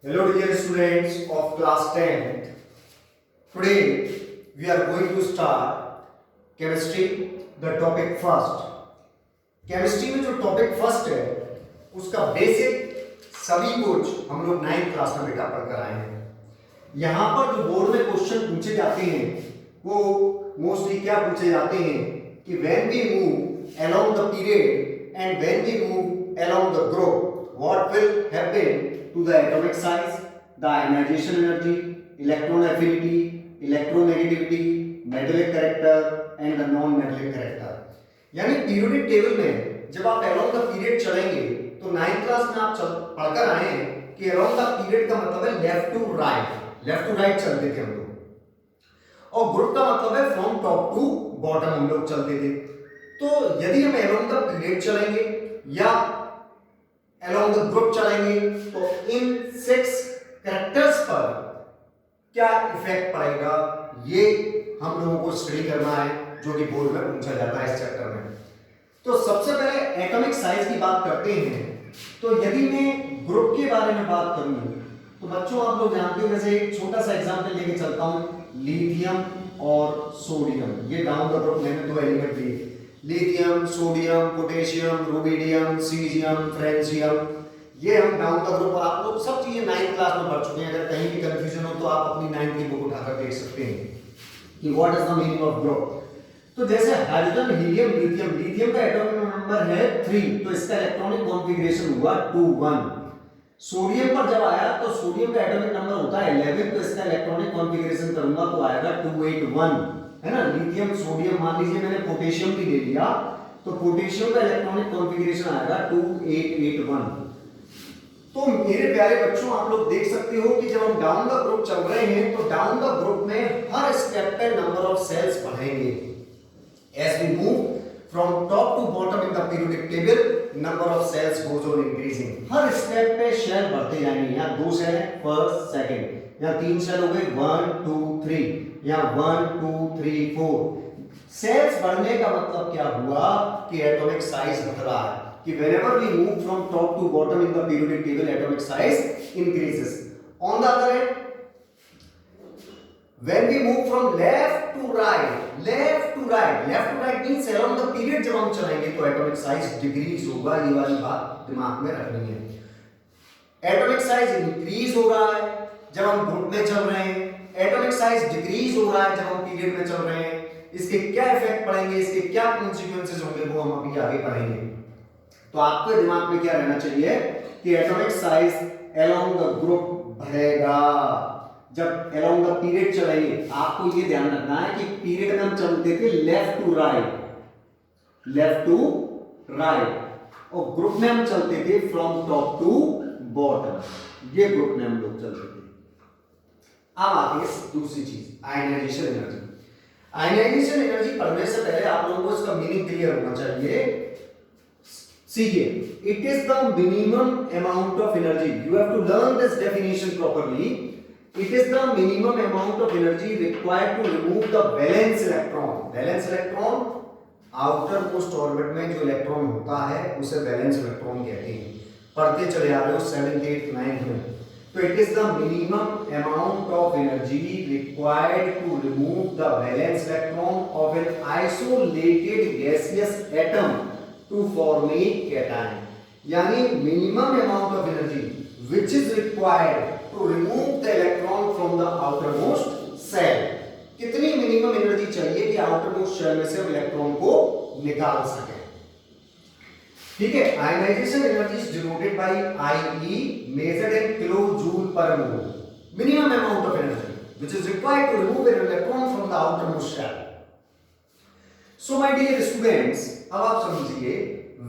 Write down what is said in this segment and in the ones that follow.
Hello dear students of class 10th. Today we are going to start chemistry the topic first. Chemistry में जो topic first है उसका basic सभी कुछ हम लोग 9th क्लास में बेटा पढ़कर आए हैं। यहाँ पर जो बोर्ड में क्वेश्चन पूछे जाते हैं वो मोस्टली क्या पूछे जाते हैं कि when we move along the period and when we move along the group what will happen to the atomic size, the ionization energy, electron affinity, electronegativity, metallic character and the non-metallic character। यानी periodic table में जब आप along the period चलेंगे तो 9th class में आप पढ़कर आए हैं कि अलोंग द पीरियड का मतलब है लेफ्ट टू राइट चलते थे हम लोग, और ग्रुप का मतलब है फ्रॉम टॉप टू बॉटम हम लोग चलते थे। तो यदि हम अलोंग द पीरियड चलेंगे या अलोंग द ग्रुप चलेंगे तो इन 6 कैरेक्टर्स पर क्या इफेक्ट पड़ेगा ये हम लोगों को स्टडी करना है, जो कि बोर्ड में पूछा जाता है इस चैप्टर में। तो सबसे पहले एटॉमिक साइज की बात करते हैं। तो यदि मैं ग्रुप के बारे में बात करूं तो बच्चों आप लोग जानते हो, जैसे एक छोटा सा एग्जांपल लेके चलता हूं, लिथियम और सोडियम। ये डाउन द ग्रुप मैंने 2 एलिमेंट लिए, lithium, sodium, potassium, rubidium, caesium, francium. ये हम डाउन द ग्रुप, आप लोग सब चीजें 9th क्लास में पढ़ चुके हैं। अगर कहीं भी कंफ्यूजन हो तो आप अपनी 9th की बुक उठाकर देख सकते हैं कि what is the meaning of group. तो जैसे हाइड्रोजन, हीलियम, लिथियम का एटॉमिक नंबर है 3, तो इसका इलेक्ट्रॉनिक कॉन्फ़िगरेशन हुआ 2 1। सोडियम पर जब आया तो सोडियम का एटॉमिक नंबर होता है 11, तो इसका इलेक्ट्रॉनिक कॉन्फ़िगरेशन करूंगा तो आएगा 2 8 1, है ना। लिथियम, सोडियम, मान लीजिए मैंने पोटेशियम भी ले लिया तो पोटेशियम का इलेक्ट्रॉनिक कॉन्फ़िगरेशन आएगा 2 8 8 1। तो मेरे प्यारे बच्चों आप लोग देख सकते हो कि जब हम डाउन द ग्रुप चल रहे हैं तो डाउन द ग्रुप में हर स्टेप पे नंबर ऑफ सेल्स बढ़ेंगे। As we move from top to bottom in the periodic table, number of cells goes on increasing। Her step पे शेल बढ़ते जाएंगे। यहाँ 2 सेल है, फर्स्ट सेकंड, यहाँ 3 सेल हो गए 1 2 3, यहाँ 1 2 3 4। सेल्स बढ़ने का मतलब क्या हुआ कि एटॉमिक साइज बढ़ रहा है, कि whenever we move from top to bottom in the periodic table atomic size increases। On the other hand, when we move from left to right means along the period जब हम चलेंगे तो atomic size decrease होगा। ये वाली बात दिमाग में रखनी है। एटॉमिक साइज इंक्रीज हो रहा है जब हम ग्रुप में चल रहे हैं, एटॉमिक साइज डिक्रीज हो रहा है जब हम पीरियड में चल रहे हैं। इसके क्या इफेक्ट पड़ेंगे, इसके क्या कॉन्सिक्वेंसेस होंगे वो हम अभी आगे पढ़ेंगे। तो आपके दिमाग में क्या रहना चाहिए कि atomic size along the group बढ़ेगा जब along the पीरियड चलेंगे। आपको ये ध्यान रखना है कि पीरियड में हम चलते थे लेफ्ट टू राइट, और ग्रुप में हम चलते थे फ्रॉम टॉप टू बॉटम। ये ग्रुप में हम लोग चलते थे। अब आती है दूसरी चीज, आयनाइजेशन एनर्जी। आयनाइजेशन एनर्जी पढ़ने से पहले आप लोगों को इसका मीनिंग क्लियर होना चाहिए। सीखिए, it is the minimum amount of energy, you have to learn this definition properly. It is the minimum amount of energy required to remove the valence electron। Valence electron outer most orbit में जो electron होता है उसे valence electron कहते हैं। पढ़ते चले आ रहे हो 7th 8th 9th में। तो it is the minimum amount of energy required to remove the valence electron of an isolated gaseous atom to form a cation। यानी minimum amount of energy which is required to remove the electron from the outermost cell। कितनी minimum energy चाहिए कि outermost shell में से electron को निकाल सके। ठीक है, ionization energy is denoted by IE measured in kilo joule per mole. Minimum amount of energy which is required to remove an electron from the outermost shell. So my dear students, अब आप समझिए,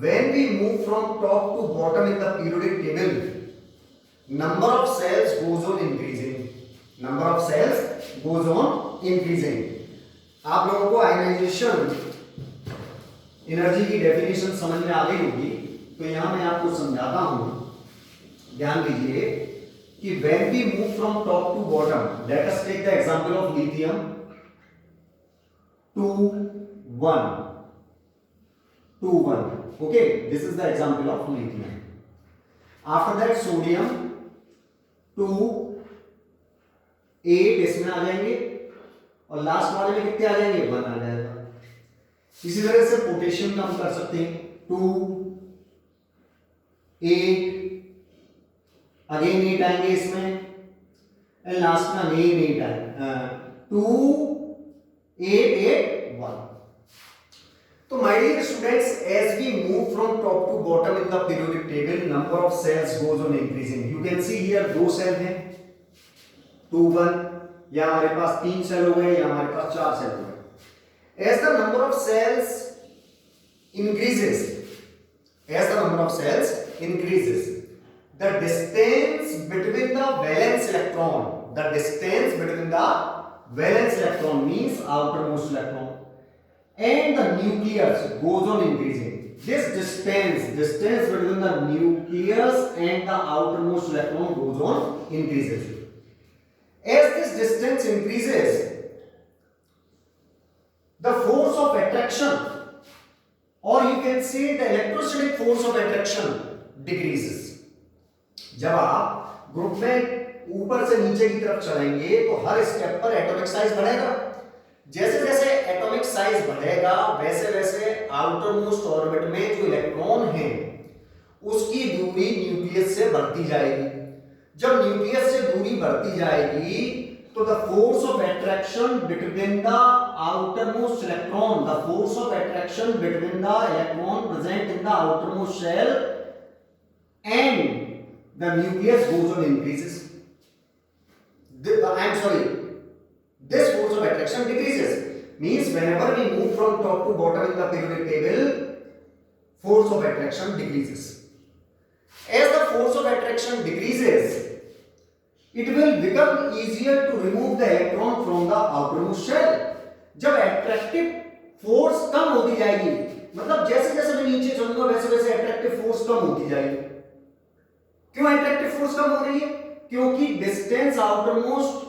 when we move from top to bottom in the periodic table, number of cells goes on increasing। आप लोगों को ionization energy की definition समझ में आ गई होगी, तो यहां मैं आपको समझाता हूं। ध्यान दीजिए कि when we move from top to bottom, let us take the example of lithium 2 1 2 1, okay, this is the example of lithium। After that sodium 2 8 इसमें आ जाएंगे और लास्ट वाले में कितने आ जाएंगे 1 आ जाएगा। इसी तरह से पोटेशियम का हम कर सकते हैं 2 8 अगेन 8 आएंगे इसमें एंड लास्ट में अगेन 8 आएंगे 2 8 8 1। तो my dear students, as we move from top to bottom in the periodic table, number of cells goes on increasing. You can see here 2 cell हैं 2 1, या हमारे पास 3 सेल हो गए या हमारे पास 4 सेल हो गए। As the number of cells increases, the distance between the valence electron means outermost electron and the nucleus goes on increasing. This distance between the nucleus and the outermost electron goes on increases. As this distance increases, the force of attraction, or you can say the electrostatic force of attraction, decreases. जब आप group में ऊपर से नीचे की तरफ चलेंगे तो हर स्टेप पर एटॉमिक साइज बढ़ेगा। जैसे जैसे एटॉमिक साइज बढ़ेगा वैसे वैसे आउटर मोस्ट ऑर्बिट में जो इलेक्ट्रॉन है उसकी दूरी न्यूक्लियस से बढ़ती जाएगी। जब न्यूक्लियस से दूरी बढ़ती जाएगी तो the force of attraction between the outermost electron present in the outermost shell and the nucleus goes on increases. This force of attraction decreases. Means whenever we move from top to bottom in the periodic table, force of attraction decreases. As the force of attraction decreases, it will become easier to remove the electron from the outermost shell. जब attractive force कम होती जाएगी, मतलब जैसे जैसे मैं नीचे चलूंगा वैसे वैसे attractive force कम होती जाएगी। क्यों attractive force कम हो रही है? क्योंकि distance outermost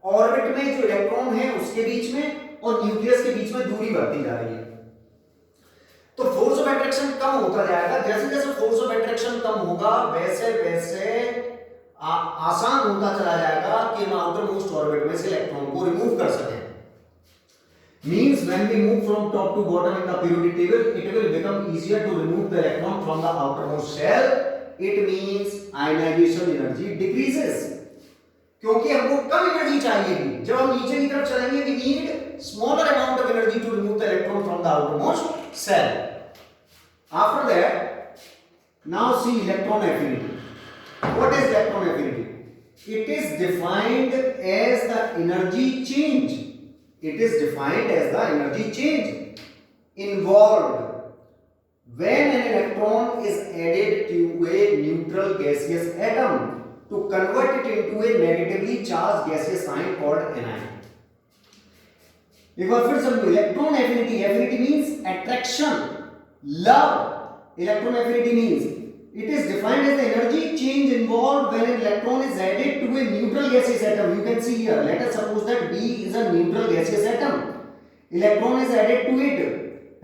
ऑर्बिट में जो इलेक्ट्रॉन है उसके बीच में और न्यूक्लियस के बीच में दूरी बढ़ती जा रही है। तो फोर्स ऑफ अट्रैक्शन कम होता जाएगा। जैसे जैसे फोर्स ऑफ अट्रैक्शन कम होगा वैसे वैसे आसान होता चला जाएगा कि हम आउटर मोस्ट ऑर्बिट में से इलेक्ट्रॉन को रिमूव कर सकें। Means when we move from top to bottom in the periodic table, it will become easier to remove the electron from the outermost shell. It means ionization energy decreases. क्योंकि हमको कम energy चाहिएगी। जब हम नीचे की तरफ चलेंगे we need smaller amount of energy to remove the electron from the outermost cell. After that, now see electron affinity. What is electron affinity? It is defined as the energy change. Involved when an electron is added to a neutral gaseous atom to convert it into a negatively charged gaseous ion called anion. एक बार फिर समझो electron affinity means attraction, love. Electron affinity means it is defined as the energy change involved when an electron is added to a neutral gaseous atom. You can see here, let us suppose that B is a neutral gaseous atom. Electron is added to it,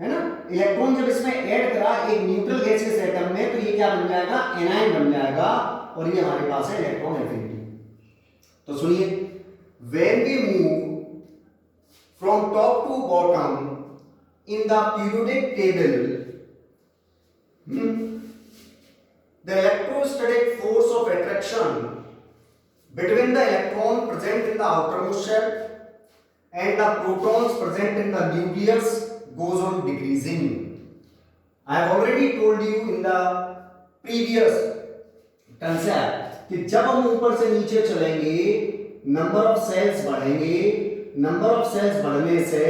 है ना। Electron जब इसमें add करा एक neutral gaseous atom में तो ये क्या बन जाएगा, एनायन बन जाएगा और ये हमारे पास है इलेक्ट्रॉन एफिनिटी। तो सुनिए, when we move from top to bottom in the periodic table, the electrostatic force of attraction between the electron present in the outermost shell and the protons present in the nucleus goes on decreasing. I have already told you in the previous concept कि जब हम ऊपर से नीचे चलेंगे number of cells बढ़ेंगे। Number of sales बढ़ने से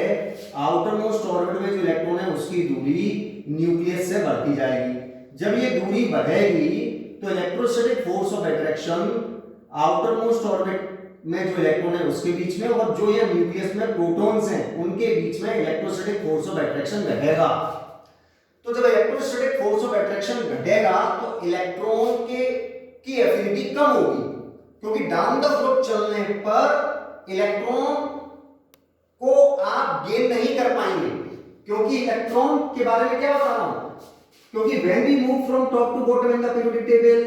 आउटर मोस्ट ऑर्बिट में जो इलेक्ट्रॉन है उसकी दूरी न्यूक्लियस से बढ़ती जाएगी। जब ये दूरी बढ़ेगी तो electrostatic force of attraction outer most orbit में जो इलेक्ट्रॉन है उसके बीच में और जो ये न्यूक्लियस में प्रोटॉन्स हैं उनके बीच में इलेक्ट्रोस्टैटिक फोर्स ऑफ अट्रैक्शन घटेगा। तो जब इलेक्ट्रोस्टैटिक फोर्स ऑफ अट्रैक्शन घटेगा तो इलेक्ट्रॉन की एफिनिटी कम होगी, क्योंकि डाउन द ग्रुप चलने पर इलेक्ट्रॉन को आप गेन नहीं कर पाएंगे। क्योंकि इलेक्ट्रॉन के बारे में क्या बता रहा हूं, क्योंकि when we move from top to bottom in the periodic table,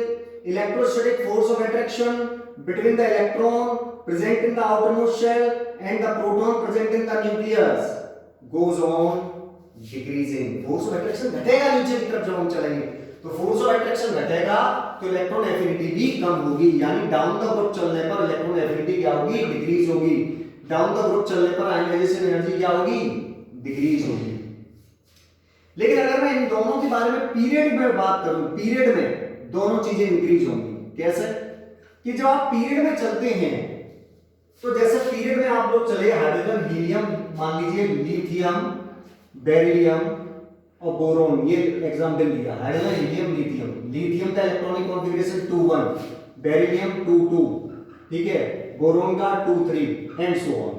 electrostatic force of attraction between the electron present in the outermost shell and the proton present in the nucleus goes on decreasing. force of attraction घटेगा नीचे की तरफ जब हम चलेंगे तो force of attraction घटेगा तो इलेक्ट्रॉन एफिनिटी भी कम होगी, यानी डाउन द ग्रुप चलने पर इलेक्ट्रॉन एफिनिटी क्या होगी, डिक्रीज होगी। डाउन द ग्रुप चलने पर आयनाइजेशन एनर्जी क्या होगी, डिक्रीज होगी। लेकिन अगर मैं इन दोनों के बारे में पीरियड में बात करूं, पीरियड में दोनों चीजें इंक्रीज होंगी। कैसे कि जब आप पीरियड में चलते हैं तो जैसे पीरियड में आप लोग चले हाइड्रोजन, हीलियम, मान लीजिए लिथियम, बेरिलियम और बोरोन, ये एग्जांपल दिया, हाइड्रोजन, हीलियम, लिथियम। लिथियम का इलेक्ट्रॉनिक कॉन्फ़िगरेशन 2-1, बेरिलियम 2-2, ठीक है, बोरोन का 2-3 एंड सो ऑन।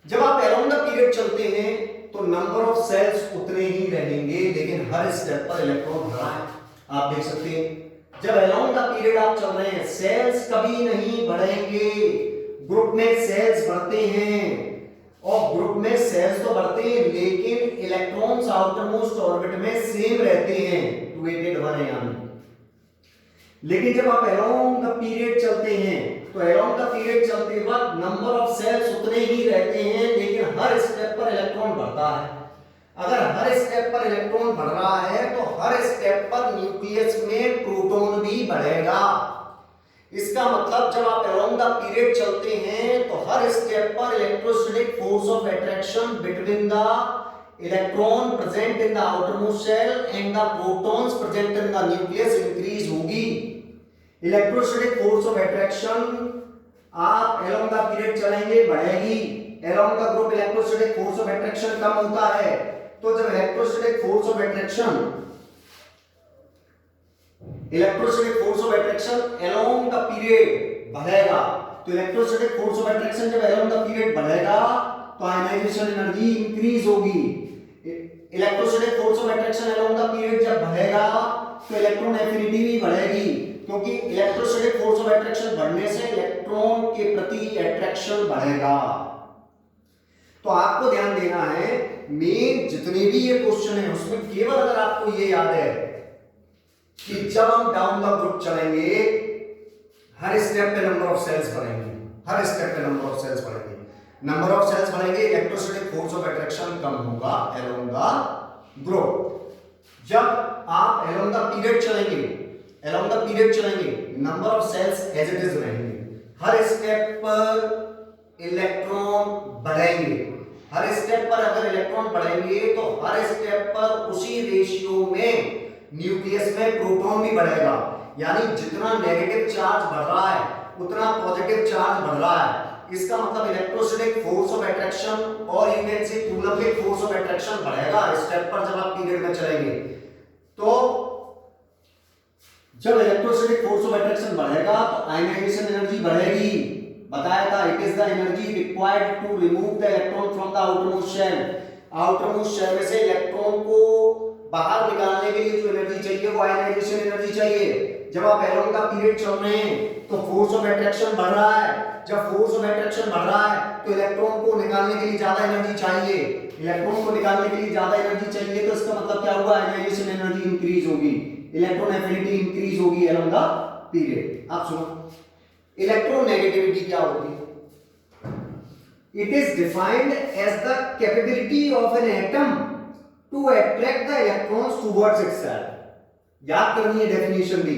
जब आप अराउंड द पीरियड चलते हैं तो नंबर ऑफ सेल्स उतने ही रहेंगे, लेकिन हर स्टेप पर इलेक्ट्रॉन भरा है। आप देख सकते हैं जब अराउंड द पीरियड आप चल रहे हैं सेल्स कभी नहीं बढ़ेंगे। ग्रुप में सेल्स बढ़ते हैं और ग्रुप में सेल्स तो बढ़ते हैं लेकिन इलेक्ट्रॉन्स आउटर मोस्ट ऑर्बिट में सेम रहते हैं, 281 है यहां। लेकिन जब आप अराउंड द पीरियड चलते हैं तो अराउंड द पीरियड चलते वक्त नंबर ऑफ सेल्स उतने ही रहते हैं, लेकिन हर स्टेप पर इलेक्ट्रॉन बढ़ता है। अगर हर स्टेप पर इलेक्ट्रॉन बढ़ रहा है तो हर स्टेप पर न्यूक्लियस में प्रोटॉन भी बढ़ेगा। इसका मतलब जब आप अराउंड द पीरियड चलते हैं तो हर स्टेप पर electrostatic force of attraction between the electron present in the outermost shell and the protons present in the nucleus increase होगी। इलेक्ट्रोस्टैटिक फोर्स ऑफ अट्रैक्शन आप अराउंड द पीरियड चलेंगे बढ़ेगी, around the group electrostatic force of attraction कम होता है। तो जब electrostatic force of attraction along the period बढ़ेगा तो इलेक्ट्रोस्टैटिक फोर्स ऑफ अट्रैक्शन जब अलोंग द पीरियड बढ़ेगा तो आयनाइजेशन एनर्जी इंक्रीज होगी। Electrostatic force of attraction along the period जब बढ़ेगा तो इलेक्ट्रॉन एफिनिटी भी बढ़ेगी, क्योंकि इलेक्ट्रोस्टैटिक फोर्स ऑफ अट्रैक्शन बढ़ने से इलेक्ट्रॉन के प्रति अट्रैक्शन बढ़ेगा। तो आपको ध्यान देना है मेन जितने भी ये क्वेश्चन है उसमें केवल अगर आपको ये याद है कि जब हम डाउन द ग्रुप चलेंगे हर स्टेप पे नंबर ऑफ सेल्स बढ़ेंगे, हर स्टेप पे नंबर ऑफ सेल्स बढ़ेंगे, नंबर ऑफ सेल्स बढ़ेंगे, इलेक्ट्रोस्टैटिक फोर्स ऑफ अट्रैक्शन कम होगा अलोंग द ग्रुप। जब आप अलोंग द पीरियड चलेंगे, अलोंग द पीरियड चलेंगे number of cells as it is रहेंगे, हर स्टेप पर इलेक्ट्रॉन बढ़ेंगे। हर स्टेप पर अगर इलेक्ट्रॉन बढ़ेंगे तो हर स्टेप पर उसी रेशियो में न्यूक्लियस में प्रोटॉन भी बढ़ेगा, यानी जितना नेगेटिव चार्ज बढ़ रहा है उतना पॉजिटिव चार्ज बढ़ रहा है। इसका मतलब इलेक्ट्रोस्टैटिक फोर्स ऑफ अट्रैक्शन और you can say Coulombic force of attraction बढ़ेगा स्टेप पर जब आप पीरियड में चलेंगे। तो जब इलेक्ट्रोस्टैटिक फोर्स ऑफ अट्रैक्शन बढ़ेगा तो आयनाइजेशन एनर्जी बढ़ेगी। बताया था it is the energy required to remove the electron from the outermost shell. Outermost shell में से इलेक्ट्रॉन को बाहर निकालने के लिए जो एनर्जी चाहिए वो आयनाइजेशन एनर्जी चाहिए। जब आप अलोंग द पीरियड चल रहे हैं तो फोर्स ऑफ अट्रैक्शन बढ़ रहा है, जब फोर्स ऑफ अट्रैक्शन बढ़ रहा है तो इलेक्ट्रॉन को निकालने के लिए ज्यादा एनर्जी चाहिए, इलेक्ट्रॉन को निकालने के लिए ज्यादा एनर्जी चाहिए तो इसका मतलब क्या हुआ, आयनाइजेशन एनर्जी इंक्रीज होगी, इलेक्ट्रॉन एफिनिटी इंक्रीज होगी अलोंग द पीरियड। आप सुनो इलेक्ट्रोनेगेटिविटी क्या होती है? It is defined as the capability of an atom to attract the electrons towards itself. याद करनी है डेफिनेशन भी,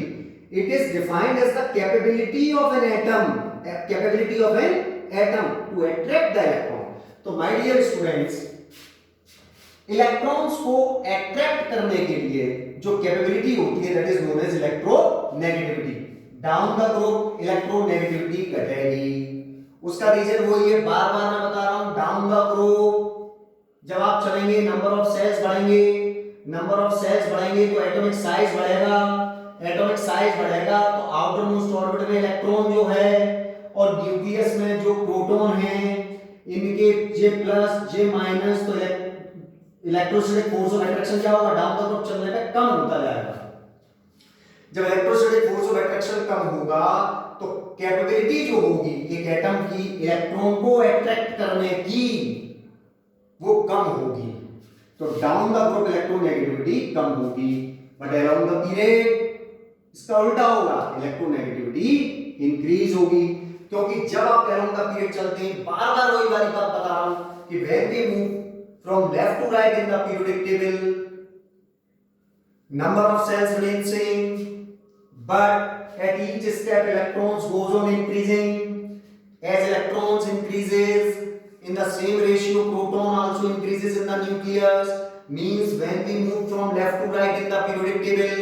it is defined as the capability of an atom, capability of an atom to attract the electron. तो my dear students, electrons को attract करने के लिए जो कैपेबिलिटी होती है that is known as electronegativity. Down the group electronegativity घटेगी, उसका रीजन वही है, बार बार मैं बता रहा हूं, डाउन द ग्रुप जब आप चलेंगे नंबर ऑफ सेल्स बढ़ेंगे, नंबर ऑफ सेल्स बढ़ेंगे तो एटॉमिक साइज बढ़ेगा, एटॉमिक साइज बढ़ेगा तो आउटर मोस्ट ऑर्बिट में इलेक्ट्रॉन जो है और न्यूक्लियस में जो प्रोटॉन है इनके J प्लस J माइनस, तो इलेक्ट्रोस्टैटिक फोर्स ऑफ अट्रैक्शन क्या होगा, डाउन द ग्रुप चलने पे कम होता जाएगा। जब इलेक्ट्रोस्टैटिक फोर्स ऑफ अट्रैक्शन कम होगा तो कैपेबिलिटी जो होगी एक एटम की इलेक्ट्रॉन को अट्रैक्ट करने की वो कम होगी, तो डाउन द ग्रुप इलेक्ट्रोनेगेटिविटी कम होगी। बट अराउंड द पीरियड इसका उल्टा होगा, इलेक्ट्रोनेगेटिविटी इंक्रीज होगी। क्योंकि जब आप along the period चलते हैं, बार बार वही वाली बात बता रहा हूं कि when we move from left to right in the periodic table, number of cells remain same, but at each step electrons goes on increasing. As electrons increases in the same ratio, proton also increases in the nucleus. Means when we move from left to right in the periodic table,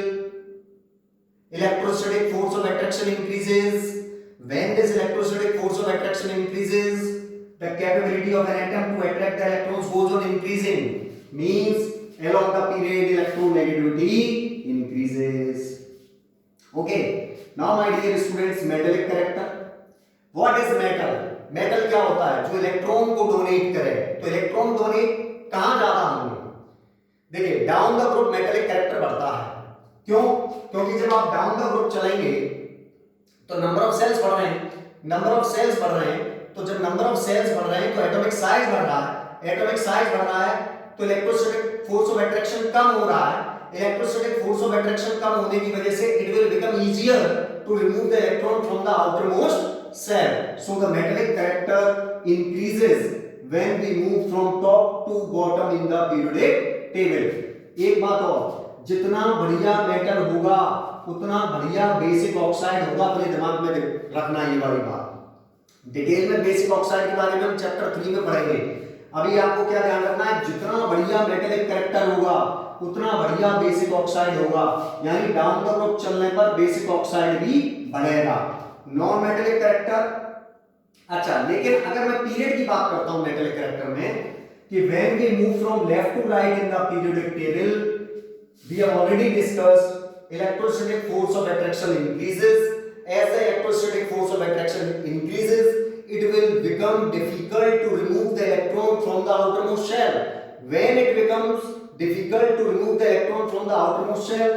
electrostatic force of attraction increases. When this electrostatic force of attraction increases, the capability of an atom to attract the electrons goes on increasing. Means along the period electronegativity increases. Okay. Now my dear students, metallic character. What is metal? Metal क्या होता है? जो electron को donate करे। तो electron donate कहां ज्यादा होंगे? देखिए, down the group metallic character बढ़ता है। क्यों? क्योंकि जब आप डाउन द ग्रुप चलेंगे तो नंबर ऑफ सेल्स बढ़ रहे हैं, नंबर ऑफ सेल्स बढ़ रहे हैं, तो जब नंबर ऑफ सेल्स बढ़ रहे हैं तो एटॉमिक साइज बढ़ रहा है, एटॉमिक साइज बढ़ रहा है तो इलेक्ट्रोस्टैटिक फोर्स ऑफ अट्रैक्शन कम हो रहा है। इलेक्ट्रोस्टैटिक फोर्स ऑफ अट्रैक्शन कम होने की वजह से it will become easier to remove the electron from the outermost cell. So the metallic character increases when we move from top to bottom in the periodic table. एक बात और, जितना बढ़िया मेटल होगा उतना बढ़िया बेसिक ऑक्साइड होगा। अपने दिमाग में रखना ये वाली बात। डिटेल में बेसिक ऑक्साइड के बारे में हम चैप्टर 3 में पढ़ेंगे। अभी आपको क्या ध्यान रखना है, जितना बढ़िया मेटेलिक कैरेक्टर होगा उतना बढ़िया बेसिक ऑक्साइड होगा। यानी डाउन द ग्रुप चलने पर बेसिक ऑक्साइड भी बढ़ेगा। नॉन मेटेलिक कैरेक्टर, अच्छा, लेकिन अगर मैं पीरियड की बात करता हूं मेटेलिक कैरेक्टर में कि when we move from left to right in the periodic table, we have already discussed electrostatic force of attraction increases. As the electrostatic force of attraction increases, it will become difficult to remove the electron from the outermost shell. When it becomes difficult to remove the electron from the outermost shell,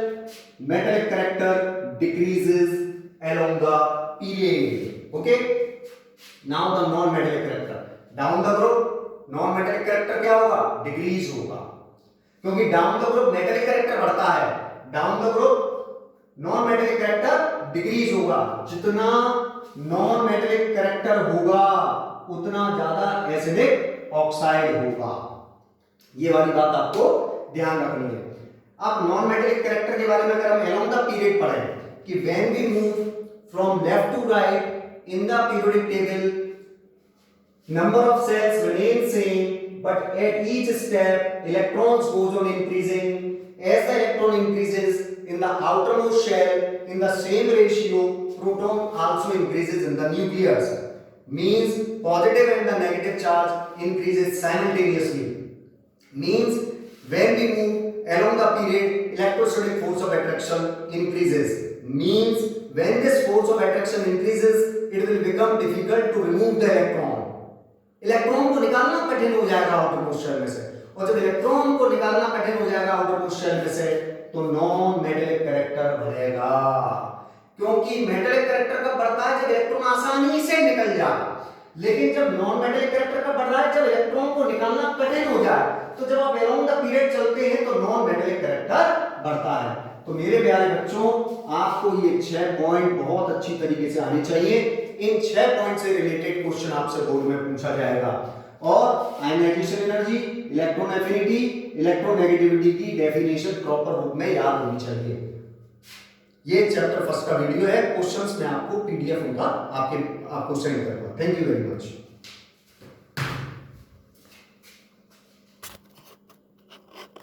metallic character decreases along the period. Okay. Now the non-metallic character. Down the group, non-metallic character क्या होगा? Decrease होगा, क्योंकि down the group metallic character बढ़ता है, down the group non-metallic character decrease होगा। जितना non-metallic character होगा उतना ज्यादा एसिडिक ऑक्साइड होगा। ये वाली बात आपको ध्यान रखनी है। अब non-metallic character के बारे में अगर हम along the period पढ़ें कि when we move from left to right in the periodic table, number of cells remain same, but at each step electrons goes on increasing. As the electron increases in the outermost shell, in the same ratio, proton also increases in the nucleus. Means positive and the negative charge increases simultaneously. Means when we move along the period, electrostatic force of attraction increases. Means when this force of attraction increases, it will become difficult to remove the electron. Electron को निकालना कठिन हो जाएगा outermost shell में से, और जब electron को निकालना कठिन हो जाएगा आउटरमोस्ट शेल में से तो नॉन मेटेलिक कैरेक्टर बढ़ेगा। क्योंकि मेटेलिक कैरेक्टर कब बढ़ता है? जब इलेक्ट्रॉन आसानी से निकल जाए। लेकिन जब नॉन मेटेलिक कैरेक्टर कब बढ़ रहा है? जब इलेक्ट्रॉन को निकालना कठिन हो जाए। तो जब आप अलोंग द पीरियड चलते हैं तो नॉन मेटेलिक कैरेक्टर बढ़ता है। तो मेरे प्यारे बच्चों, आपको ये 6 पॉइंट बहुत अच्छी तरीके से आने चाहिए। इन 6 पॉइंट से रिलेटेड क्वेश्चन आपसे बोर्ड में पूछा जाएगा। और ionization energy, electron affinity, electronegativity की डेफिनेशन प्रॉपर रूप में याद होनी चाहिए। ये चैप्टर फर्स्ट का वीडियो है। क्वेश्चंस मैं आपको पीडीएफ उनका आपको सेंड करूंगा। Thank you very much.